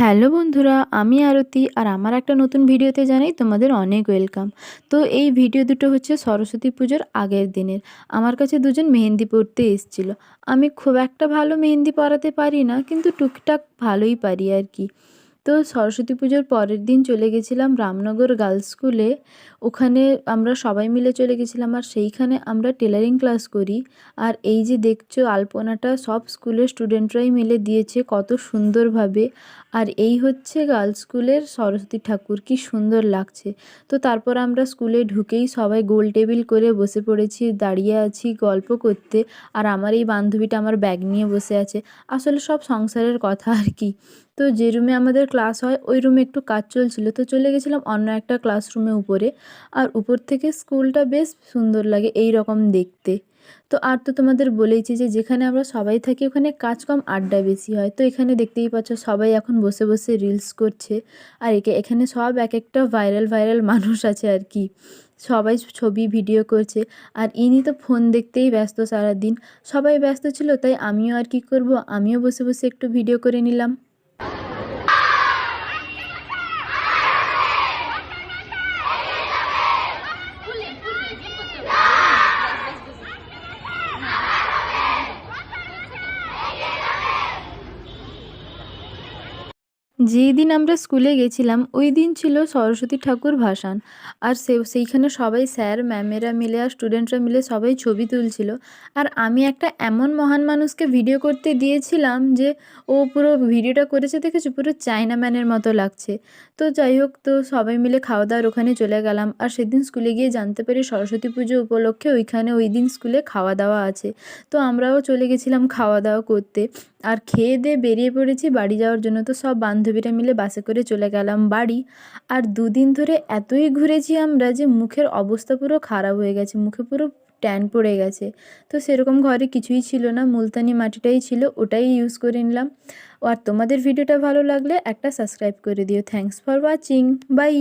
Hello বন্ধুরা, আমি আরতি আর আমার একটা নতুন ভিডিওতে জানাই তোমাদের অনেক ওয়েলকাম। তো এই ভিডিও দুটো হচ্ছে সরস্বতী পুজোর আগের দিনের। আমার কাছে দুজন মেহেন্দি পড়তে এসেছিল। আমি খুব একটা ভালো মেহেন্দি পরাতে পারি না, কিন্তু টুকটাক ভালোই পারি আর কি। তো সরস্বতী পুজোর পরের দিন চলে গেছিলাম রামনগর গার্লস স্কুলে। ওখানে আমরা সবাই মিলে চলে গেছিলাম, আর সেইখানে আমরা টেলারিং ক্লাস করি। আর এই যে দেখছো আলপনাটা সব স্কুলের স্টুডেন্টরাই মিলে দিয়েছে কত সুন্দরভাবে। আর এই হচ্ছে গার্লস স্কুলের সরস্বতী ঠাকুর, কি সুন্দর লাগছে। তো তারপর আমরা স্কুলে ঢুকেই সবাই গোল টেবিল করে বসে পড়েছি, দাঁড়িয়ে আছি গল্প করতে। আর আমার এই বান্ধবীটা আমার ব্যাগ নিয়ে বসে আছে। আসলে সব সংসারের কথা আর কি। তো যে রুমে আমাদের ক্লাস হয় ওই রুমে একটু কাজ চলছিল, তো চলে গেছিলাম অন্য একটা ক্লাসরুমে উপরে। আর উপর থেকে স্কুলটা বেশ সুন্দর লাগে এই রকম দেখতে। তো আর তো তোমাদের বলেইছি যে যেখানে আমরা সবাই থাকি ওখানে কাজ কম আড্ডা বেশি হয়। তো এখানে দেখতেই পাচ্ছ সবাই এখন বসে বসে রিলস করছে। আর এখানে সব এক একটা ভাইরাল ভাইরাল মানুষ আছে আর কি। সবাই ছবি ভিডিও করছে। আর ইনি তো ফোন দেখতেই ব্যস্ত সারাদিন। সবাই ব্যস্ত ছিল, তাই আমিও আর কি করব, আমিও বসে বসে একটু ভিডিও করে নিলাম। যেই দিন আমরা স্কুলে গেছিলাম ওই দিন ছিল সরস্বতী ঠাকুর ভাসান। আর সেইখানে সবাই স্যার ম্যামেরা মিলে আর স্টুডেন্টরা মিলে সবাই ছবি তুলছিল। আর আমি একটা এমন মহান মানুষকে ভিডিও করতে দিয়েছিলাম যে ও পুরো ভিডিওটা করেছে, দেখেছো পুরো চায়না ম্যানের মতো লাগছে। তো যাই হোক, তো সবাই মিলে খাওয়া দাওয়ার ওখানে চলে গেলাম। আর সেদিন স্কুলে গিয়ে জানতে পারি সরস্বতী পুজো উপলক্ষে ওইখানে ওই দিন স্কুলে খাওয়া দাওয়া আছে। তো আমরাও চলে গেছিলাম খাওয়া দাওয়া করতে। আর খেয়ে দিয়ে বেরিয়ে পড়েছি বাড়ি যাওয়ার জন্য। তো সব বান্ধবীরা মিলে বাসে করে চলে গেলাম বাড়ি। আর দুদিন ধরে এতই ঘুরেছি আমরা যে মুখের অবস্থা পুরো খারাপ হয়ে গেছে, মুখে পুরো ট্যান পড়ে গেছে। তো সেরকম ঘরে কিছুই ছিল না, মুলতানি মাটিটাই ছিল, ওটাই ইউজ করে নিলাম। আর তোমাদের ভিডিওটা ভালো লাগলে একটা সাবস্ক্রাইব করে দিও। Thanks for watching, by.